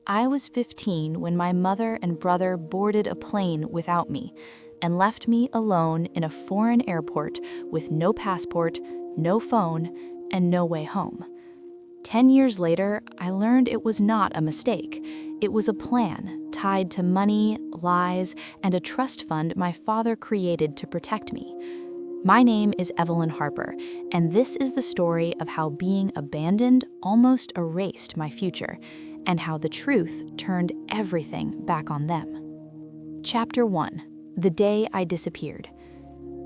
I was 15 when my mother and brother boarded a plane without me and left me alone in a foreign airport with no passport, no phone, and no way home. 10 years later, I learned it was not a mistake. It was a plan tied to money, lies, and a trust fund my father created to protect me. My name is Evelyn Harper, and this is the story of how being abandoned almost erased my future, and how the truth turned everything back on them. Chapter 1. The Day I Disappeared.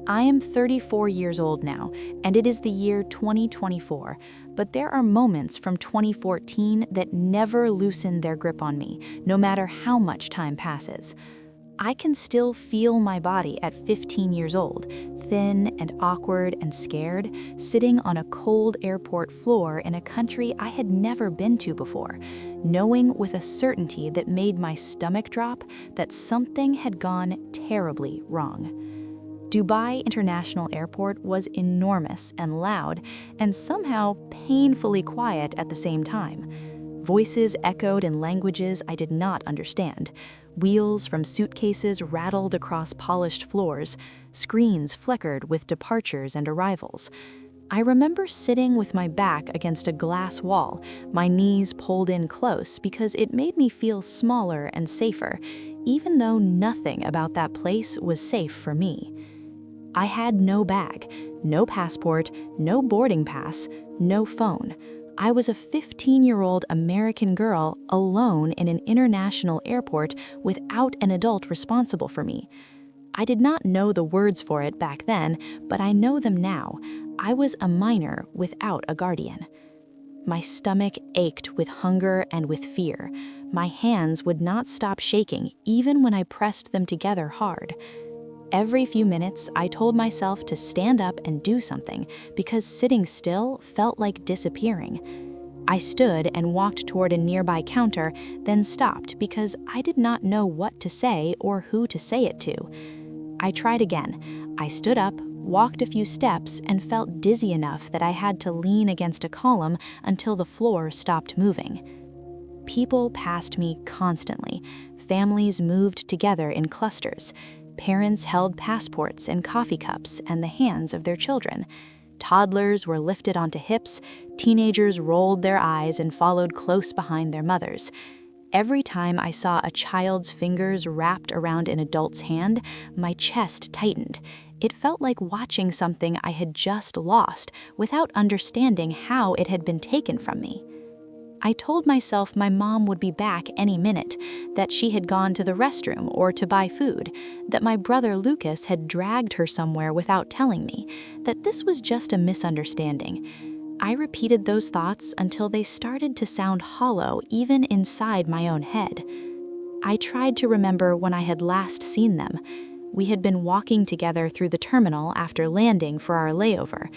I am 34 years old now, and it is the year 2024, but there are moments from 2014 that never loosen their grip on me, no matter how much time passes. I can still feel my body at 15 years old, thin and awkward and scared, sitting on a cold airport floor in a country I had never been to before, knowing with a certainty that made my stomach drop that something had gone terribly wrong. Dubai International Airport was enormous and loud, and somehow painfully quiet at the same time. Voices echoed in languages I did not understand. Wheels from suitcases rattled across polished floors. Screens flickered with departures and arrivals. I remember sitting with my back against a glass wall, my knees pulled in close because it made me feel smaller and safer, even though nothing about that place was safe for me. I had no bag, no passport, no boarding pass, no phone. I was a 15-year-old American girl alone in an international airport without an adult responsible for me. I did not know the words for it back then, but I know them now. I was a minor without a guardian. My stomach ached with hunger and with fear. My hands would not stop shaking even when I pressed them together hard. Every few minutes, I told myself to stand up and do something because sitting still felt like disappearing. I stood and walked toward a nearby counter, then stopped because I did not know what to say or who to say it to. I tried again. I stood up, walked a few steps, and felt dizzy enough that I had to lean against a column until the floor stopped moving. People passed me constantly. Families moved together in clusters. Parents held passports in coffee cups and the hands of their children. Toddlers were lifted onto hips. Teenagers rolled their eyes and followed close behind their mothers. Every time I saw a child's fingers wrapped around an adult's hand, my chest tightened. It felt like watching something I had just lost without understanding how it had been taken from me. I told myself my mom would be back any minute, that she had gone to the restroom or to buy food, that my brother Lucas had dragged her somewhere without telling me, that this was just a misunderstanding. I repeated those thoughts until they started to sound hollow even inside my own head. I tried to remember when I had last seen them. We had been walking together through the terminal after landing for our layover.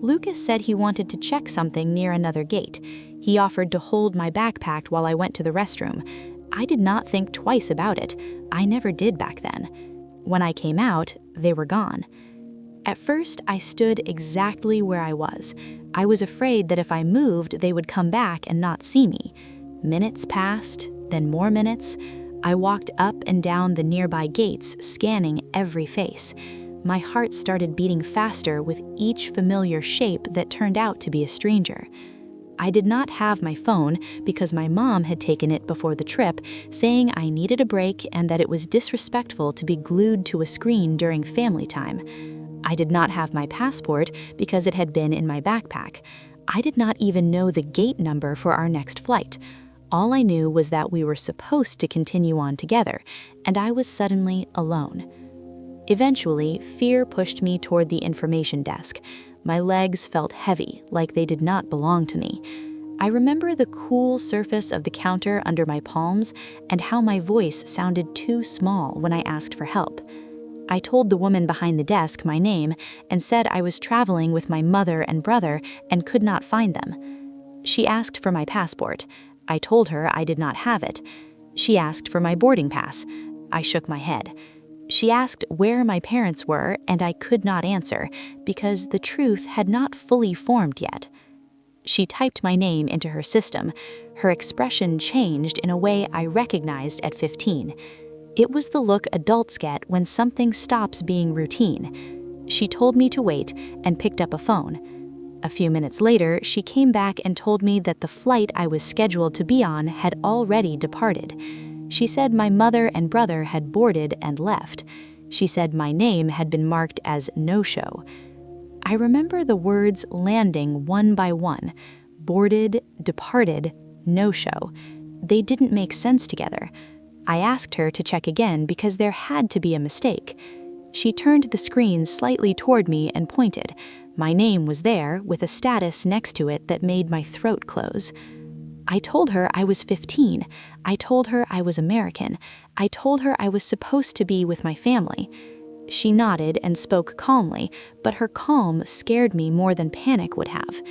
Lucas said he wanted to check something near another gate. He offered to hold my backpack while I went to the restroom. I did not think twice about it. I never did back then. When I came out, they were gone. At first, I stood exactly where I was. I was afraid that if I moved, they would come back and not see me. Minutes passed, then more minutes. I walked up and down the nearby gates, scanning every face. My heart started beating faster with each familiar shape that turned out to be a stranger. I did not have my phone because my mom had taken it before the trip, saying I needed a break and that it was disrespectful to be glued to a screen during family time. I did not have my passport because it had been in my backpack. I did not even know the gate number for our next flight. All I knew was that we were supposed to continue on together, and I was suddenly alone. Eventually, fear pushed me toward the information desk. My legs felt heavy, like they did not belong to me. I remember the cool surface of the counter under my palms and how my voice sounded too small when I asked for help. I told the woman behind the desk my name and said I was traveling with my mother and brother and could not find them. She asked for my passport. I told her I did not have it. She asked for my boarding pass. I shook my head. She asked where my parents were, and I could not answer because the truth had not fully formed yet. She typed my name into her system. Her expression changed in a way I recognized at 15. It was the look adults get when something stops being routine. She told me to wait and picked up a phone. A few minutes later, she came back and told me that the flight I was scheduled to be on had already departed. She said my mother and brother had boarded and left. She said my name had been marked as no-show. I remember the words landing one by one. Boarded, departed, no-show. They didn't make sense together. I asked her to check again because there had to be a mistake. She turned the screen slightly toward me and pointed. My name was there, with a status next to it that made my throat close. I told her I was 15. I told her I was American. I told her I was supposed to be with my family. She nodded and spoke calmly, but her calm scared me more than panic would have.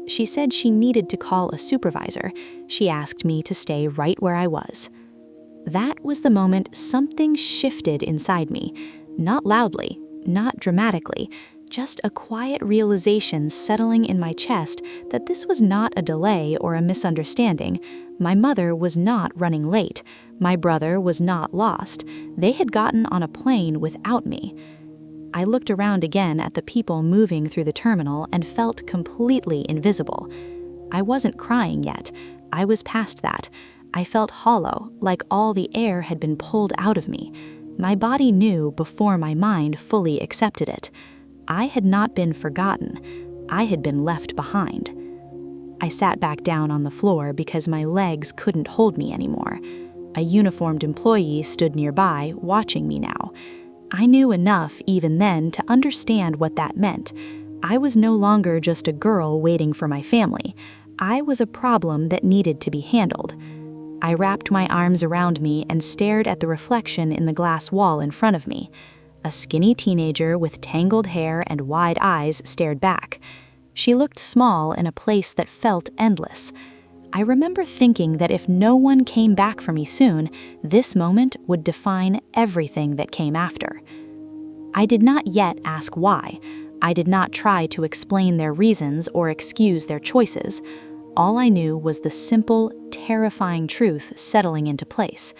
She said she needed to call a supervisor. She asked me to stay right where I was. That was the moment something shifted inside me. Not loudly, not dramatically, just a quiet realization settling in my chest that this was not a delay or a misunderstanding. My mother was not running late. My brother was not lost. They had gotten on a plane without me. I looked around again at the people moving through the terminal and felt completely invisible. I wasn't crying yet. I was past that. I felt hollow, like all the air had been pulled out of me. My body knew before my mind fully accepted it. I had not been forgotten. I had been left behind. I sat back down on the floor because my legs couldn't hold me anymore. A uniformed employee stood nearby, watching me now. I knew enough even then to understand what that meant. I was no longer just a girl waiting for my family. I was a problem that needed to be handled. I wrapped my arms around me and stared at the reflection in the glass wall in front of me. A skinny teenager with tangled hair and wide eyes stared back. She looked small in a place that felt endless. I remember thinking that if no one came back for me soon, this moment would define everything that came after. I did not yet ask why. I did not try to explain their reasons or excuse their choices. All I knew was the simple, terrifying truth settling into place.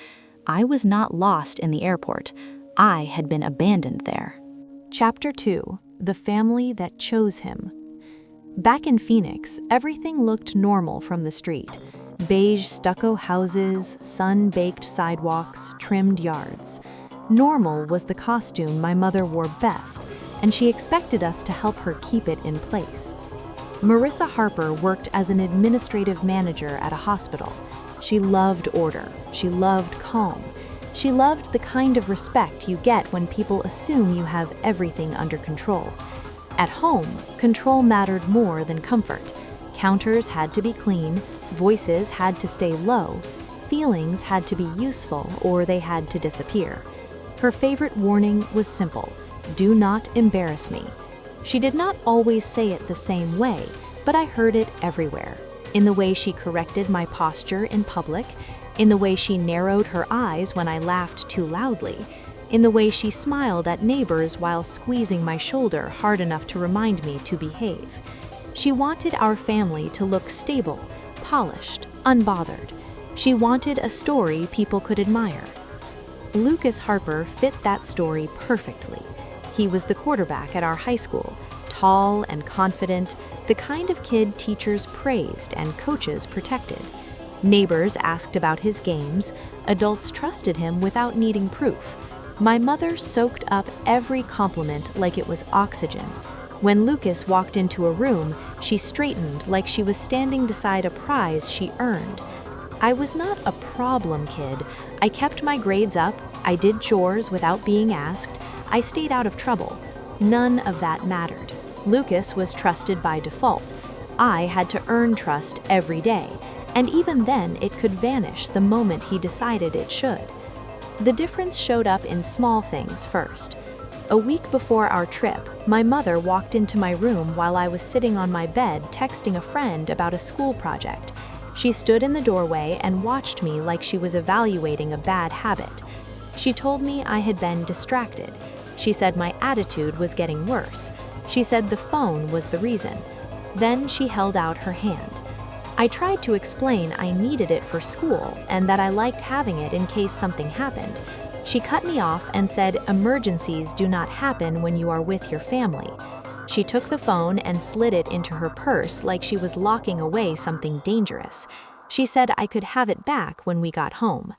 I was not lost in the airport. I had been abandoned there. Chapter 2: The Family That Chose Him. Back in Phoenix, everything looked normal from the street. Beige stucco houses, sun-baked sidewalks, trimmed yards. Normal was the costume my mother wore best, and she expected us to help her keep it in place. Marissa Harper worked as an administrative manager at a hospital. She loved order. She loved calm. She loved the kind of respect you get when people assume you have everything under control. At home, control mattered more than comfort. Counters had to be clean, voices had to stay low, feelings had to be useful or they had to disappear. Her favorite warning was simple: do not embarrass me. She did not always say it the same way, but I heard it everywhere. In the way she corrected my posture in public, in the way she narrowed her eyes when I laughed too loudly, in the way she smiled at neighbors while squeezing my shoulder hard enough to remind me to behave. She wanted our family to look stable, polished, unbothered. She wanted a story people could admire. Lucas Harper fit that story perfectly. He was the quarterback at our high school, tall and confident, the kind of kid teachers praised and coaches protected. Neighbors asked about his games. Adults trusted him without needing proof. My mother soaked up every compliment like it was oxygen. When Lucas walked into a room, she straightened like she was standing beside a prize she earned. I was not a problem kid. I kept my grades up. I did chores without being asked. I stayed out of trouble. None of that mattered. Lucas was trusted by default. I had to earn trust every day. And even then, it could vanish the moment he decided it should. The difference showed up in small things first. A week before our trip, my mother walked into my room while I was sitting on my bed texting a friend about a school project. She stood in the doorway and watched me like she was evaluating a bad habit. She told me I had been distracted. She said my attitude was getting worse. She said the phone was the reason. Then she held out her hand. I tried to explain I needed it for school and that I liked having it in case something happened. She cut me off and said emergencies do not happen when you are with your family. She took the phone and slid it into her purse like she was locking away something dangerous. She said I could have it back when we got home.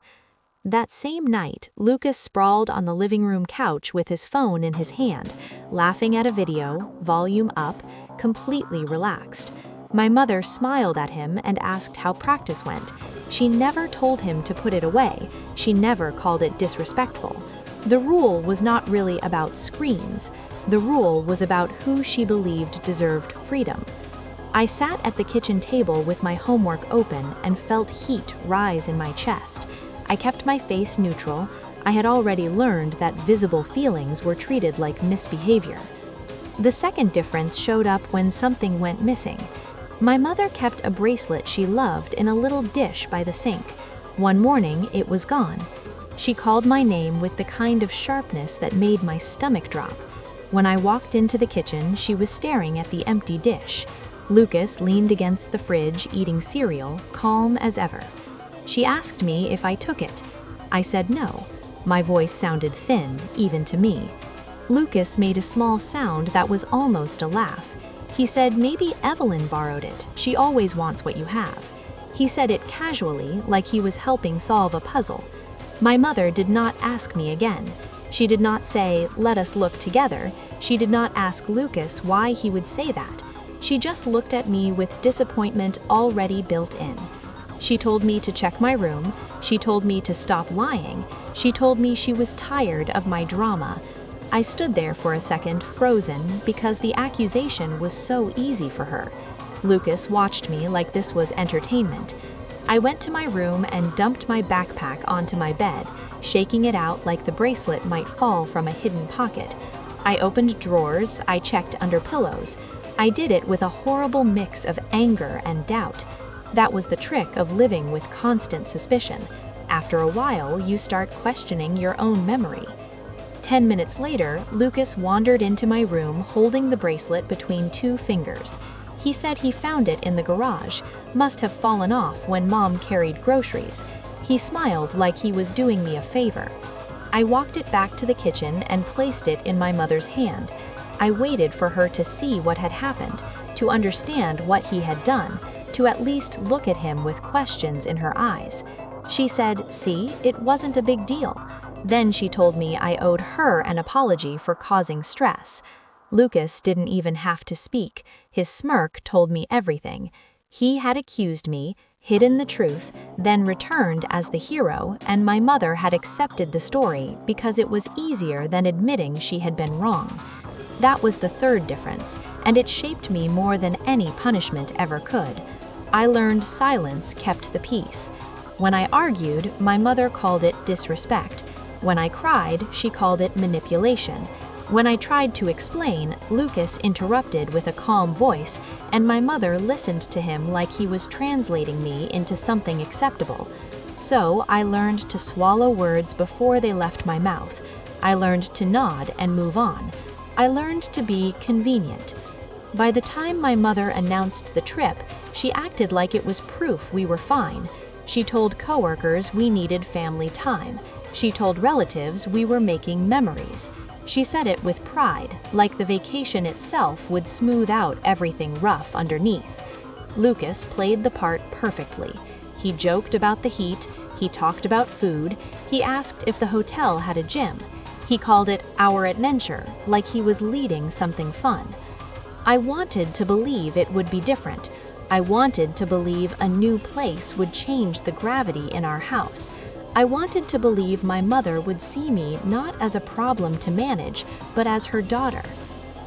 That same night, Lucas sprawled on the living room couch with his phone in his hand, laughing at a video, volume up, completely relaxed. My mother smiled at him and asked how practice went. She never told him to put it away. She never called it disrespectful. The rule was not really about screens. The rule was about who she believed deserved freedom. I sat at the kitchen table with my homework open and felt heat rise in my chest. I kept my face neutral. I had already learned that visible feelings were treated like misbehavior. The second difference showed up when something went missing. My mother kept a bracelet she loved in a little dish by the sink. One morning, it was gone. She called my name with the kind of sharpness that made my stomach drop. When I walked into the kitchen, she was staring at the empty dish. Lucas leaned against the fridge eating cereal, calm as ever. She asked me if I took it. I said no. My voice sounded thin, even to me. Lucas made a small sound that was almost a laugh. He said maybe Evelyn borrowed it. She always wants what you have. He said it casually, like he was helping solve a puzzle. My mother did not ask me again. She did not say, "Let us look together." She did not ask Lucas why he would say that. She just looked at me with disappointment already built in. She told me to check my room. She told me to stop lying. She told me she was tired of my drama. I stood there for a second, frozen, because the accusation was so easy for her. Lucas watched me like this was entertainment. I went to my room and dumped my backpack onto my bed, shaking it out like the bracelet might fall from a hidden pocket. I opened drawers, I checked under pillows. I did it with a horrible mix of anger and doubt. That was the trick of living with constant suspicion. After a while, you start questioning your own memory. 10 minutes later, Lucas wandered into my room holding the bracelet between two fingers. He said he found it in the garage, must have fallen off when Mom carried groceries. He smiled like he was doing me a favor. I walked it back to the kitchen and placed it in my mother's hand. I waited for her to see what had happened, to understand what he had done, to at least look at him with questions in her eyes. She said, "See, it wasn't a big deal." Then she told me I owed her an apology for causing stress. Lucas didn't even have to speak. His smirk told me everything. He had accused me, hidden the truth, then returned as the hero, and my mother had accepted the story because it was easier than admitting she had been wrong. That was the third difference, and it shaped me more than any punishment ever could. I learned silence kept the peace. When I argued, my mother called it disrespect. When I cried, she called it manipulation. When I tried to explain, Lucas interrupted with a calm voice, and my mother listened to him like he was translating me into something acceptable. So I learned to swallow words before they left my mouth. I learned to nod and move on. I learned to be convenient. By the time my mother announced the trip, she acted like it was proof we were fine. She told coworkers we needed family time. She told relatives we were making memories. She said it with pride, like the vacation itself would smooth out everything rough underneath. Lucas played the part perfectly. He joked about the heat, he talked about food, he asked if the hotel had a gym. He called it our adventure, like he was leading something fun. I wanted to believe it would be different. I wanted to believe a new place would change the gravity in our house. I wanted to believe my mother would see me not as a problem to manage, but as her daughter.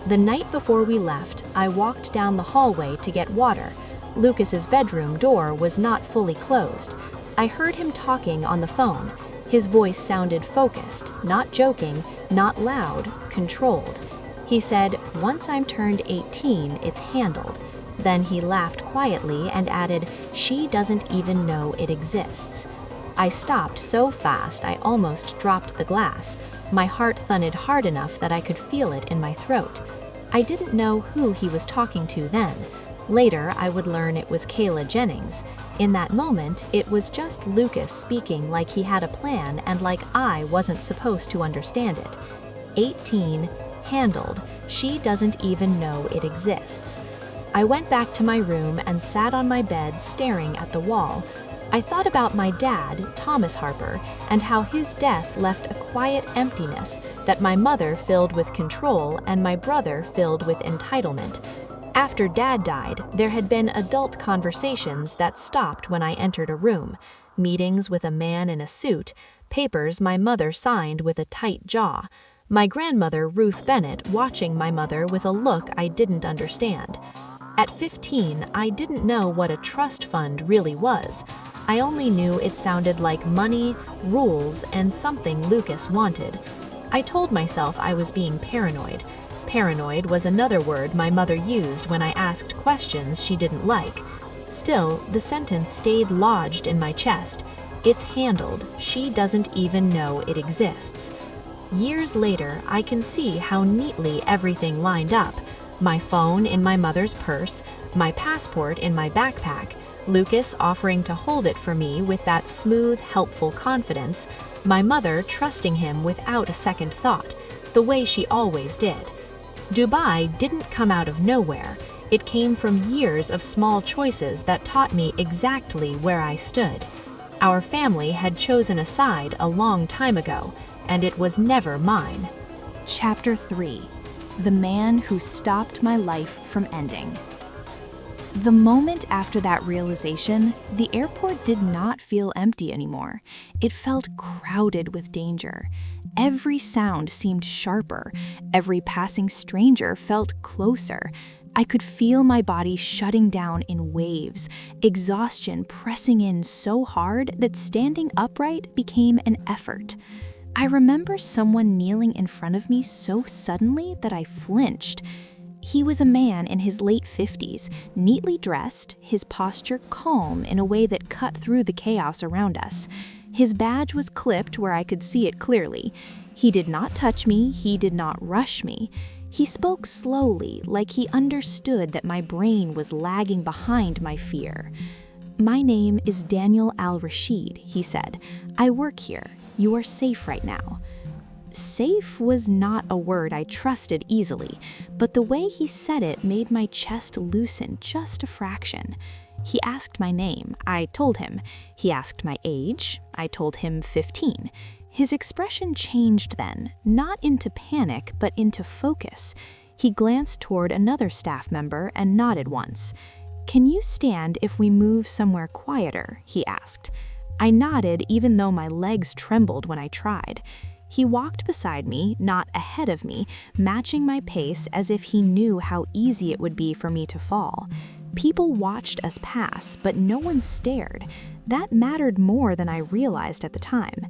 The night before we left, I walked down the hallway to get water. Lucas's bedroom door was not fully closed. I heard him talking on the phone. His voice sounded focused, not joking, not loud, controlled. He said, "Once I'm turned 18, it's handled." Then he laughed quietly and added, "She doesn't even know it exists." I stopped so fast I almost dropped the glass. My heart thudded hard enough that I could feel it in my throat. I didn't know who he was talking to then. Later, I would learn it was Kayla Jennings. In that moment, it was just Lucas speaking like he had a plan and like I wasn't supposed to understand it. 18, handled. She doesn't even know it exists. I went back to my room and sat on my bed staring at the wall. I thought about my dad, Thomas Harper, and how his death left a quiet emptiness that my mother filled with control and my brother filled with entitlement. After Dad died, there had been adult conversations that stopped when I entered a room, meetings with a man in a suit, papers my mother signed with a tight jaw, my grandmother Ruth Bennett watching my mother with a look I didn't understand. At 15, I didn't know what a trust fund really was. I only knew it sounded like money, rules, and something Lucas wanted. I told myself I was being paranoid. Paranoid was another word my mother used when I asked questions she didn't like. Still, the sentence stayed lodged in my chest. It's handled. She doesn't even know it exists. Years later, I can see how neatly everything lined up. My phone in my mother's purse, my passport in my backpack, Lucas offering to hold it for me with that smooth, helpful confidence, my mother trusting him without a second thought, the way she always did. Dubai didn't come out of nowhere. It came from years of small choices that taught me exactly where I stood. Our family had chosen a side a long time ago, and it was never mine. Chapter 3. The man who stopped my life from ending. The moment after that realization, the airport did not feel empty anymore. It felt crowded with danger. Every sound seemed sharper. Every passing stranger felt closer. I could feel my body shutting down in waves, exhaustion pressing in so hard that standing upright became an effort. I remember someone kneeling in front of me so suddenly that I flinched. He was a man in his late 50s, neatly dressed, his posture calm in a way that cut through the chaos around us. His badge was clipped where I could see it clearly. He did not touch me, he did not rush me. He spoke slowly, like he understood that my brain was lagging behind my fear. "My name is Daniel Al-Rashid," he said. "I work here. You are safe right now." Safe was not a word I trusted easily, but the way he said it made my chest loosen just a fraction. He asked my name. I told him. He asked my age. I told him 15. His expression changed then, not into panic, but into focus. He glanced toward another staff member and nodded once. "Can you stand if we move somewhere quieter?" he asked. I nodded even though my legs trembled when I tried. He walked beside me, not ahead of me, matching my pace as if he knew how easy it would be for me to fall. People watched us pass, but no one stared. That mattered more than I realized at the time.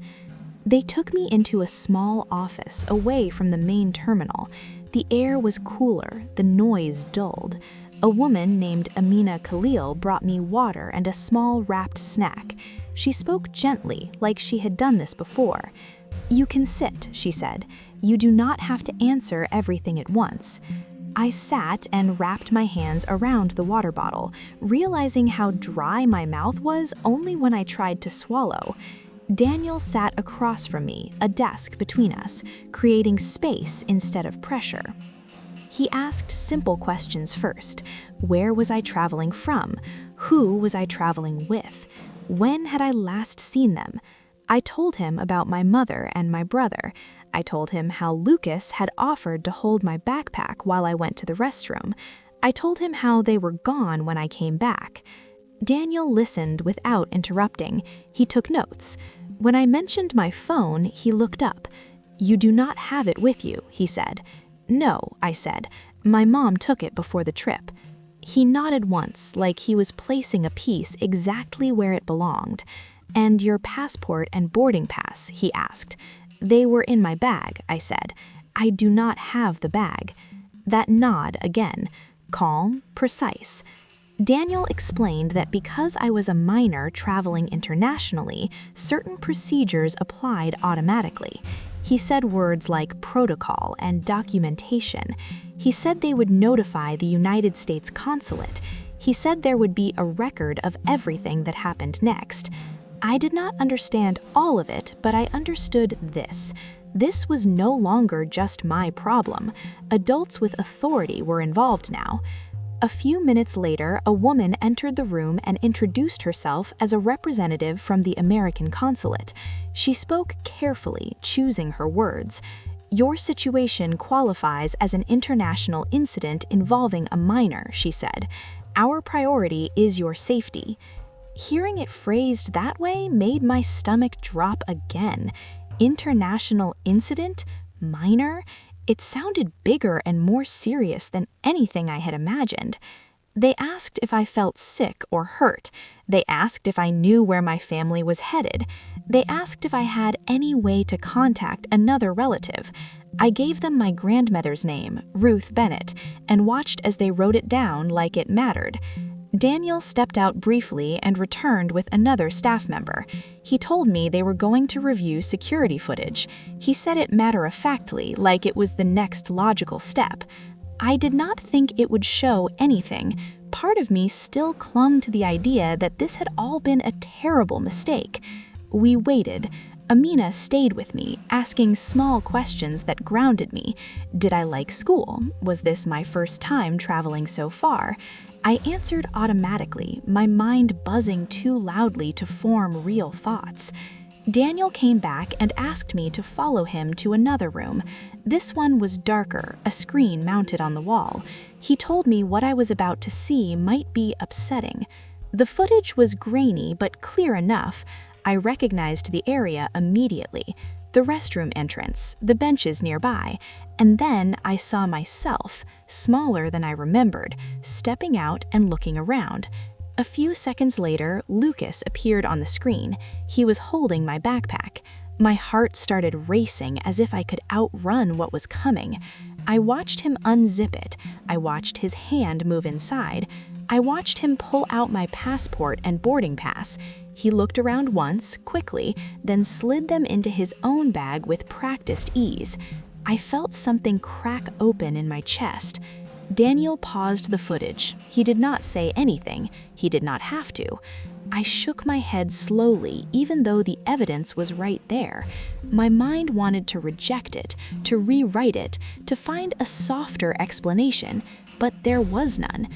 They took me into a small office away from the main terminal. The air was cooler, the noise dulled. A woman named Amina Khalil brought me water and a small wrapped snack. She spoke gently, like she had done this before. "You can sit," she said. "You do not have to answer everything at once." I sat and wrapped my hands around the water bottle, realizing how dry my mouth was only when I tried to swallow. Daniel sat across from me, a desk between us, creating space instead of pressure. He asked simple questions first. Where was I traveling from? Who was I traveling with? When had I last seen them? I told him about my mother and my brother. I told him how Lucas had offered to hold my backpack while I went to the restroom. I told him how they were gone when I came back. Daniel listened without interrupting. He took notes. When I mentioned my phone, he looked up. "You do not have it with you," he said. "No," I said. "My mom took it before the trip." He nodded once, like he was placing a piece exactly where it belonged. "And your passport and boarding pass?" he asked. "They were in my bag," I said. "I do not have the bag." That nod again. Calm, precise. Daniel explained that because I was a minor traveling internationally, certain procedures applied automatically. He said words like protocol and documentation. He said they would notify the United States consulate. He said there would be a record of everything that happened next. I did not understand all of it, but I understood this. This was no longer just my problem. Adults with authority were involved now. A few minutes later, a woman entered the room and introduced herself as a representative from the American consulate. She spoke carefully, choosing her words. "Your situation qualifies as an international incident involving a minor," she said. "Our priority is your safety." Hearing it phrased that way made my stomach drop again. International incident? Minor? It sounded bigger and more serious than anything I had imagined. They asked if I felt sick or hurt. They asked if I knew where my family was headed. They asked if I had any way to contact another relative. I gave them my grandmother's name, Ruth Bennett, and watched as they wrote it down like it mattered. Daniel stepped out briefly and returned with another staff member. He told me they were going to review security footage. He said it matter-of-factly, like it was the next logical step. I did not think it would show anything. Part of me still clung to the idea that this had all been a terrible mistake. We waited. Amina stayed with me, asking small questions that grounded me. Did I like school? Was this my first time traveling so far? I answered automatically, my mind buzzing too loudly to form real thoughts. Daniel came back and asked me to follow him to another room. This one was darker, a screen mounted on the wall. He told me what I was about to see might be upsetting. The footage was grainy but clear enough. I recognized the area immediately. The restroom entrance, the benches nearby, and then I saw myself, smaller than I remembered, stepping out and looking around. A few seconds later, Lucas appeared on the screen. He was holding my backpack. My heart started racing as if I could outrun what was coming. I watched him unzip it. I watched his hand move inside. I watched him pull out my passport and boarding pass. He looked around once, quickly, then slid them into his own bag with practiced ease. I felt something crack open in my chest. Daniel paused the footage. He did not say anything. He did not have to. I shook my head slowly, even though the evidence was right there. My mind wanted to reject it, to rewrite it, to find a softer explanation, but there was none.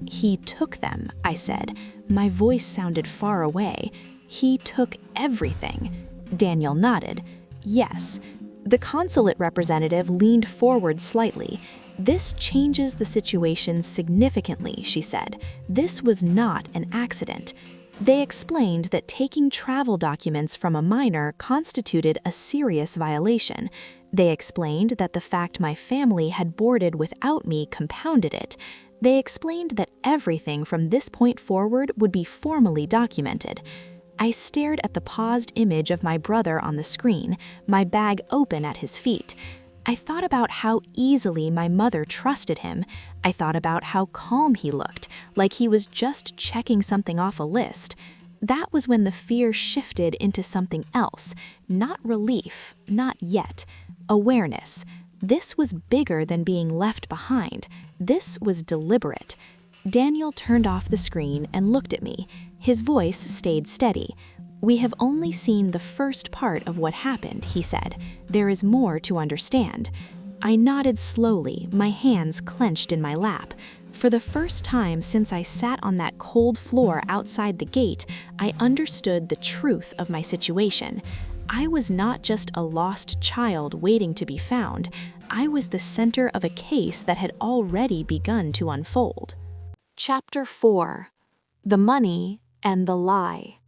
"He took them," I said. My voice sounded far away. "He took everything." Daniel nodded. "Yes." The consulate representative leaned forward slightly. "This changes the situation significantly," she said. "This was not an accident." They explained that taking travel documents from a minor constituted a serious violation. They explained that the fact my family had boarded without me compounded it. They explained that everything from this point forward would be formally documented. I stared at the paused image of my brother on the screen, my bag open at his feet. I thought about how easily my mother trusted him. I thought about how calm he looked, like he was just checking something off a list. That was when the fear shifted into something else. Not relief, not yet. Awareness. This was bigger than being left behind. This was deliberate. Daniel turned off the screen and looked at me. His voice stayed steady. "We have only seen the first part of what happened," he said. "There is more to understand." I nodded slowly, my hands clenched in my lap. For the first time since I sat on that cold floor outside the gate, I understood the truth of my situation. I was not just a lost child waiting to be found. I was the center of a case that had already begun to unfold. Chapter 4: The Money and the Lie.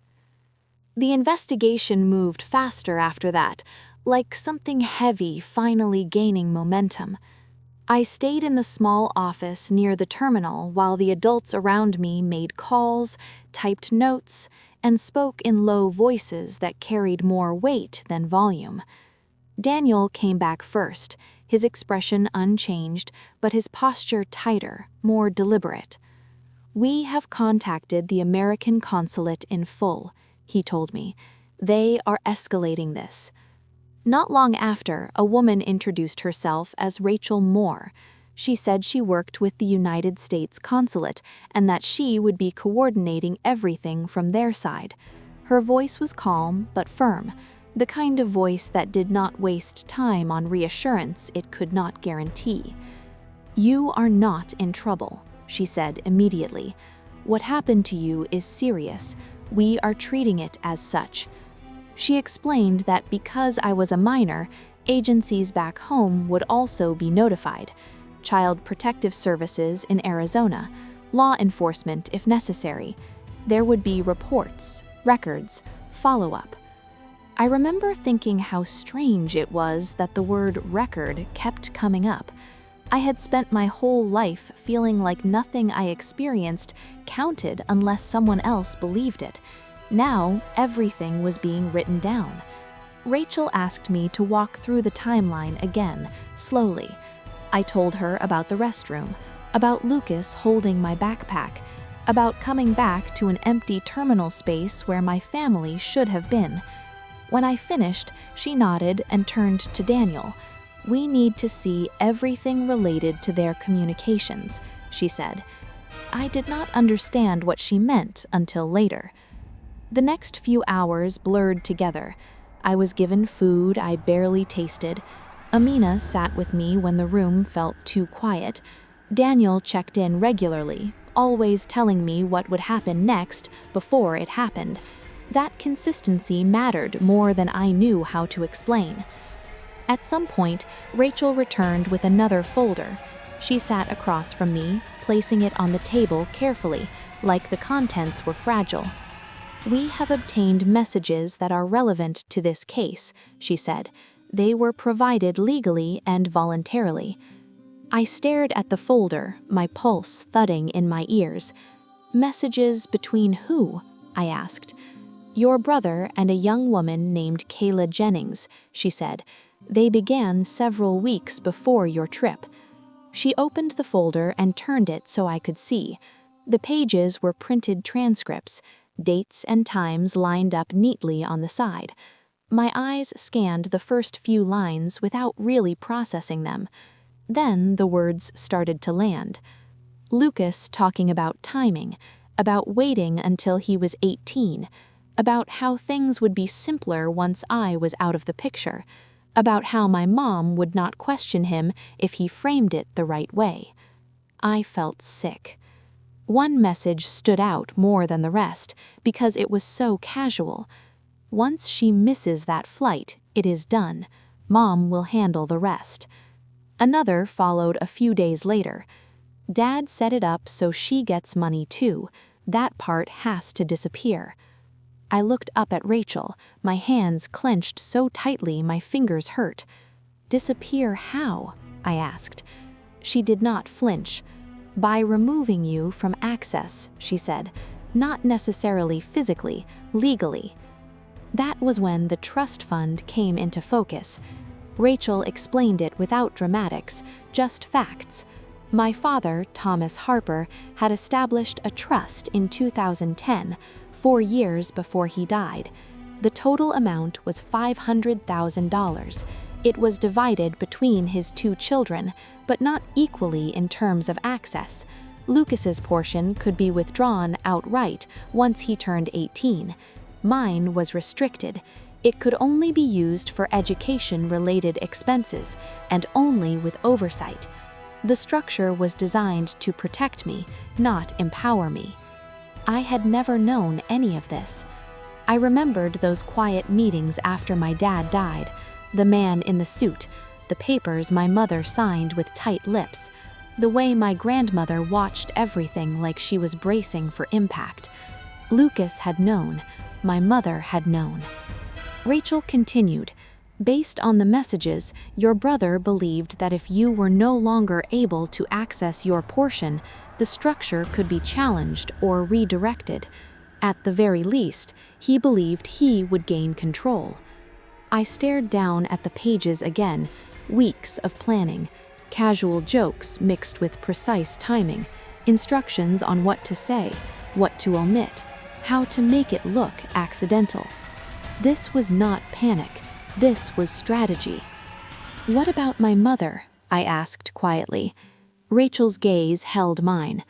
The investigation moved faster after that, like something heavy finally gaining momentum. I stayed in the small office near the terminal while the adults around me made calls, typed notes, and spoke in low voices that carried more weight than volume. Daniel came back first, his expression unchanged, but his posture tighter, more deliberate. "We have contacted the American consulate in full," he told me. "They are escalating this." Not long after, a woman introduced herself as Rachel Moore. She said she worked with the United States consulate and that she would be coordinating everything from their side. Her voice was calm but firm, the kind of voice that did not waste time on reassurance it could not guarantee. "You are not in trouble," she said immediately. "What happened to you is serious. We are treating it as such." She explained that because I was a minor, agencies back home would also be notified. Child Protective Services in Arizona, law enforcement if necessary. There would be reports, records, follow-up. I remember thinking how strange it was that the word record kept coming up. I had spent my whole life feeling like nothing I experienced counted unless someone else believed it. Now, everything was being written down. Rachel asked me to walk through the timeline again, slowly. I told her about the restroom, about Lucas holding my backpack, about coming back to an empty terminal space where my family should have been. When I finished, she nodded and turned to Daniel. "We need to see everything related to their communications," she said. I did not understand what she meant until later. The next few hours blurred together. I was given food I barely tasted. Amina sat with me when the room felt too quiet. Daniel checked in regularly, always telling me what would happen next before it happened. That consistency mattered more than I knew how to explain. At some point, Rachel returned with another folder. She sat across from me, placing it on the table carefully, like the contents were fragile. "We have obtained messages that are relevant to this case," she said. "They were provided legally and voluntarily." I stared at the folder, my pulse thudding in my ears. "Messages between who?" I asked. "Your brother and a young woman named Kayla Jennings," she said. "They began several weeks before your trip." She opened the folder and turned it so I could see. The pages were printed transcripts, dates and times lined up neatly on the side. My eyes scanned the first few lines without really processing them. Then the words started to land. Lucas talking about timing, about waiting until he was 18, about how things would be simpler once I was out of the picture, about how my mom would not question him if he framed it the right way. I felt sick. One message stood out more than the rest because it was so casual. "Once she misses that flight, it is done. Mom will handle the rest." Another followed a few days later. "Dad set it up so she gets money too. That part has to disappear." I looked up at Rachel, my hands clenched so tightly my fingers hurt. "Disappear how?" I asked. She did not flinch. "By removing you from access," she said. "Not necessarily physically, legally." That was when the trust fund came into focus. Rachel explained it without dramatics, just facts. My father, Thomas Harper, had established a trust in 2010, 4 years before he died. The total amount was $500,000. It was divided between his 2 children, but not equally in terms of access. Lucas's portion could be withdrawn outright once he turned 18. Mine was restricted. It could only be used for education-related expenses, and only with oversight. The structure was designed to protect me, not empower me. I had never known any of this. I remembered those quiet meetings after my dad died, the man in the suit, the papers my mother signed with tight lips, the way my grandmother watched everything like she was bracing for impact. Lucas had known. My mother had known. Rachel continued, "Based on the messages, your brother believed that if you were no longer able to access your portion, the structure could be challenged or redirected. At the very least, he believed he would gain control." I stared down at the pages again, weeks of planning, casual jokes mixed with precise timing, instructions on what to say, what to omit, how to make it look accidental. This was not panic. This was strategy. "What about my mother?" I asked quietly. Rachel's gaze held mine.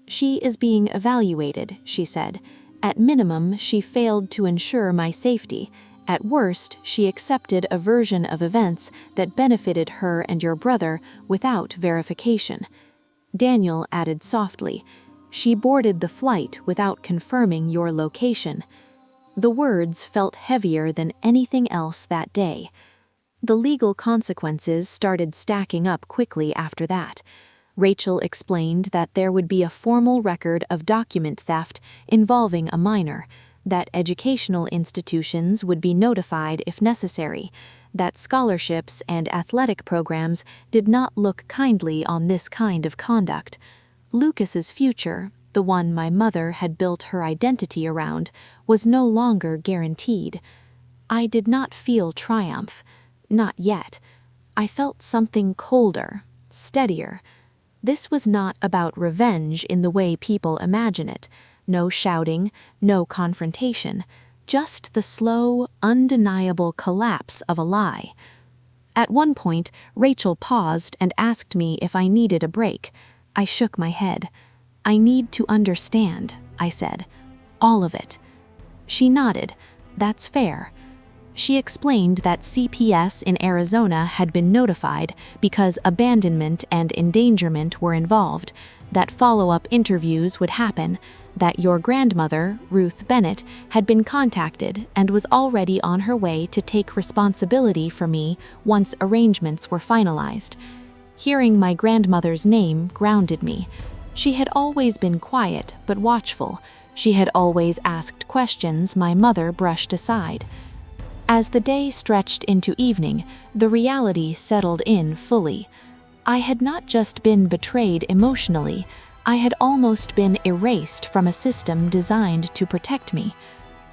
"She is being evaluated," she said. "At minimum, she failed to ensure my safety. At worst, she accepted a version of events that benefited her and your brother without verification." Daniel added softly, "She boarded the flight without confirming your location." The words felt heavier than anything else that day. The legal consequences started stacking up quickly after that. Rachel explained that there would be a formal record of document theft involving a minor, that educational institutions would be notified if necessary, that scholarships and athletic programs did not look kindly on this kind of conduct. Lucas's future, the one my mother had built her identity around, was no longer guaranteed. I did not feel triumph. Not yet. I felt something colder, steadier. This was not about revenge in the way people imagine it. No shouting, no confrontation, just the slow, undeniable collapse of a lie. At one point, Rachel paused and asked me if I needed a break. I shook my head. "I need to understand," I said. "All of it." She nodded. "That's fair." She explained that CPS in Arizona had been notified because abandonment and endangerment were involved, that follow-up interviews would happen, that your grandmother, Ruth Bennett, had been contacted and was already on her way to take responsibility for me once arrangements were finalized. Hearing my grandmother's name grounded me. She had always been quiet but watchful. She had always asked questions my mother brushed aside. As the day stretched into evening, the reality settled in fully. I had not just been betrayed emotionally, I had almost been erased from a system designed to protect me.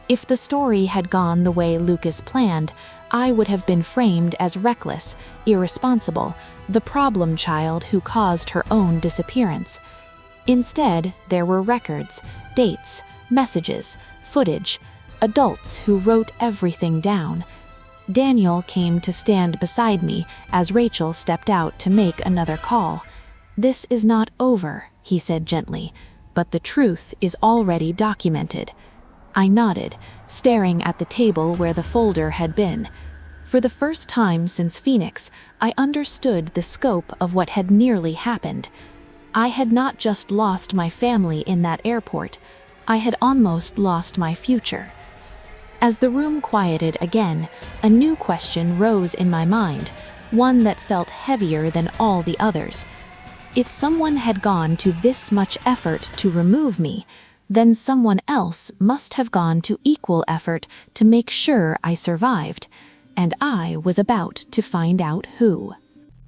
If the story had gone the way Lucas planned, I would have been framed as reckless, irresponsible, the problem child who caused her own disappearance. Instead, there were records, dates, messages, footage, adults who wrote everything down. Daniel came to stand beside me as Rachel stepped out to make another call. "This is not over," he said gently, "but the truth is already documented." I nodded, staring at the table where the folder had been. For the first time since Phoenix, I understood the scope of what had nearly happened. I had not just lost my family in that airport, I had almost lost my future. As the room quieted again, a new question rose in my mind, one that felt heavier than all the others. If someone had gone to this much effort to remove me, then someone else must have gone to equal effort to make sure I survived, and I was about to find out who.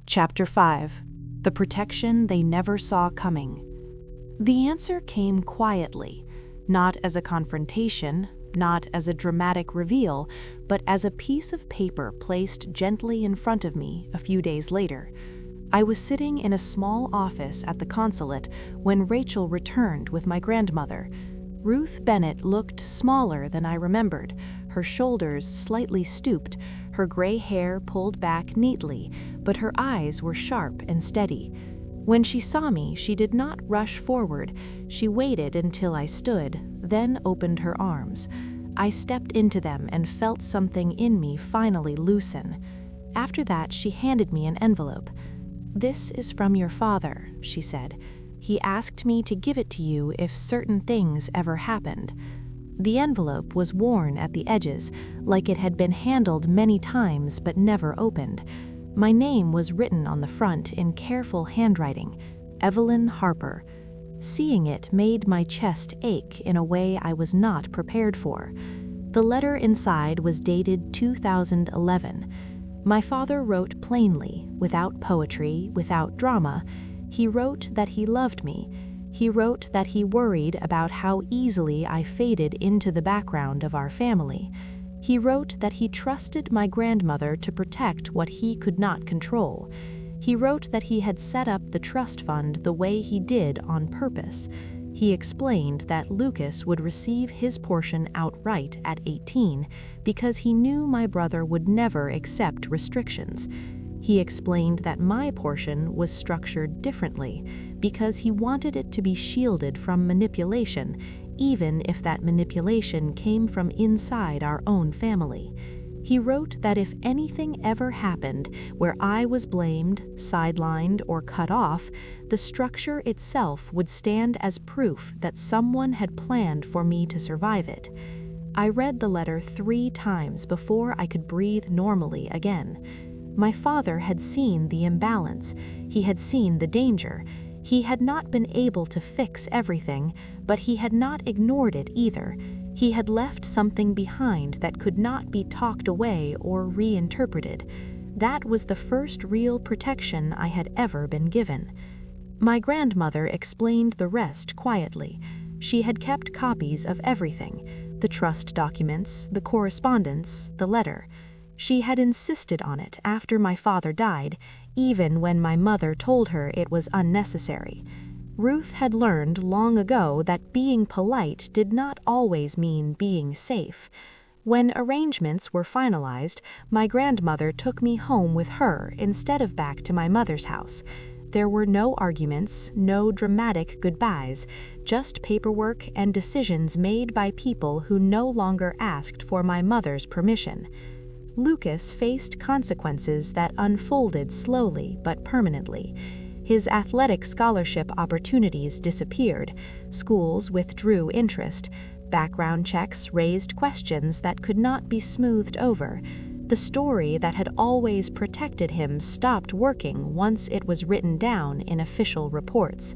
Chapter 5. The Protection They Never Saw Coming. The answer came quietly, not as a confrontation, not as a dramatic reveal, but as a piece of paper placed gently in front of me a few days later. I was sitting in a small office at the consulate when Rachel returned with my grandmother. Ruth Bennett looked smaller than I remembered, her shoulders slightly stooped, her gray hair pulled back neatly, but her eyes were sharp and steady. When she saw me, she did not rush forward. She waited until I stood, then opened her arms. I stepped into them and felt something in me finally loosen. After that, she handed me an envelope. "This is from your father," she said. "He asked me to give it to you if certain things ever happened." The envelope was worn at the edges, like it had been handled many times but never opened. My name was written on the front in careful handwriting, Evelyn Harper. Seeing it made my chest ache in a way I was not prepared for. The letter inside was dated 2011. My father wrote plainly, without poetry, without drama. He wrote that he loved me. He wrote that he worried about how easily I faded into the background of our family. He wrote that he trusted my grandmother to protect what he could not control. He wrote that he had set up the trust fund the way he did on purpose. He explained that Lucas would receive his portion outright at 18 because he knew my brother would never accept restrictions. He explained that my portion was structured differently because he wanted it to be shielded from manipulation, even if that manipulation came from inside our own family. He wrote that if anything ever happened where I was blamed, sidelined, or cut off, the structure itself would stand as proof that someone had planned for me to survive it. I read the letter 3 times before I could breathe normally again. My father had seen the imbalance. He had seen the danger. He had not been able to fix everything, but he had not ignored it either. He had left something behind that could not be talked away or reinterpreted. That was the first real protection I had ever been given. My grandmother explained the rest quietly. She had kept copies of everything: the trust documents, the correspondence, the letter. She had insisted on it after my father died, even when my mother told her it was unnecessary. Ruth had learned long ago that being polite did not always mean being safe. When arrangements were finalized, my grandmother took me home with her instead of back to my mother's house. There were no arguments, no dramatic goodbyes, just paperwork and decisions made by people who no longer asked for my mother's permission. Lucas faced consequences that unfolded slowly but permanently. His athletic scholarship opportunities disappeared, schools withdrew interest, background checks raised questions that could not be smoothed over. The story that had always protected him stopped working once it was written down in official reports.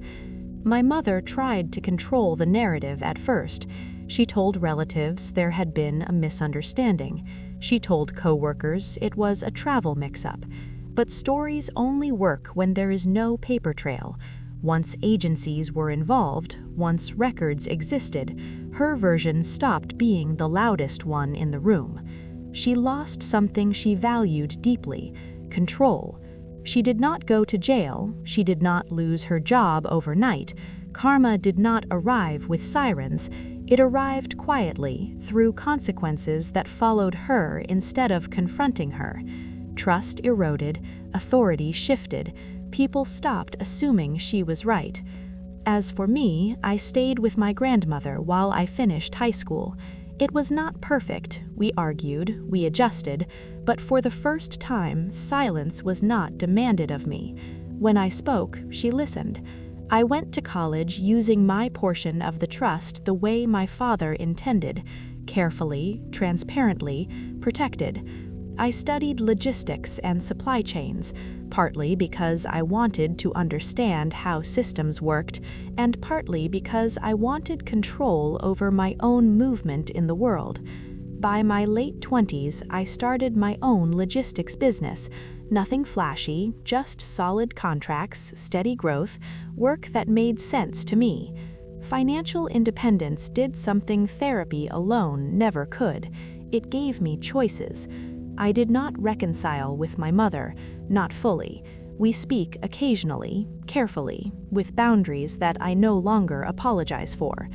My mother tried to control the narrative at first. She told relatives there had been a misunderstanding. She told coworkers it was a travel mix-up. But stories only work when there is no paper trail. Once agencies were involved, once records existed, her version stopped being the loudest one in the room. She lost something she valued deeply: control. She did not go to jail, she did not lose her job overnight. Karma did not arrive with sirens. It arrived quietly, through consequences that followed her instead of confronting her. Trust eroded, authority shifted, people stopped assuming she was right. As for me, I stayed with my grandmother while I finished high school. It was not perfect, we argued, we adjusted, but for the first time, silence was not demanded of me. When I spoke, she listened. I went to college using my portion of the trust the way my father intended: carefully, transparently, protected. I studied logistics and supply chains, partly because I wanted to understand how systems worked, and partly because I wanted control over my own movement in the world. By my late 20s, I started my own logistics business. Nothing flashy, just solid contracts, steady growth, work that made sense to me. Financial independence did something therapy alone never could. It gave me choices. I did not reconcile with my mother, not fully. We speak occasionally, carefully, with boundaries that I no longer apologize for.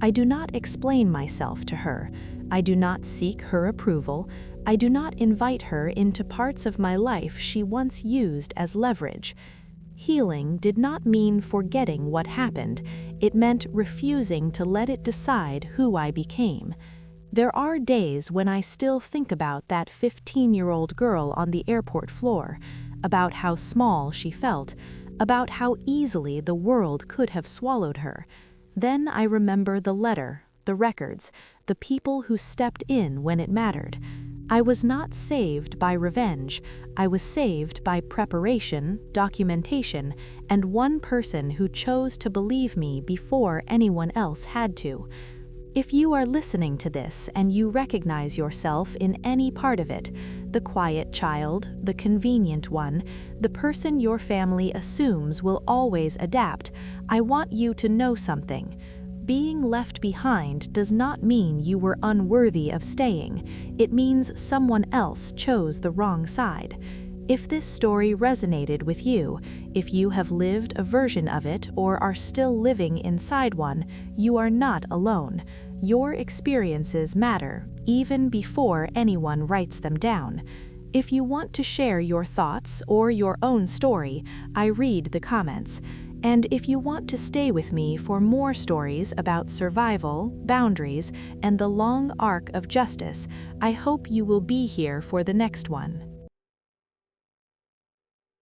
I do not explain myself to her. I do not seek her approval. I do not invite her into parts of my life she once used as leverage. Healing did not mean forgetting what happened. It meant refusing to let it decide who I became. There are days when I still think about that 15-year-old girl on the airport floor, about how small she felt, about how easily the world could have swallowed her. Then I remember the letter, the records, the people who stepped in when it mattered. I was not saved by revenge. I was saved by preparation, documentation, and one person who chose to believe me before anyone else had to. If you are listening to this and you recognize yourself in any part of it, the quiet child, the convenient one, the person your family assumes will always adapt, I want you to know something. Being left behind does not mean you were unworthy of staying. It means someone else chose the wrong side. If this story resonated with you, if you have lived a version of it or are still living inside one, you are not alone. Your experiences matter, even before anyone writes them down. If you want to share your thoughts or your own story, I read the comments. And if you want to stay with me for more stories about survival, boundaries, and the long arc of justice, I hope you will be here for the next one.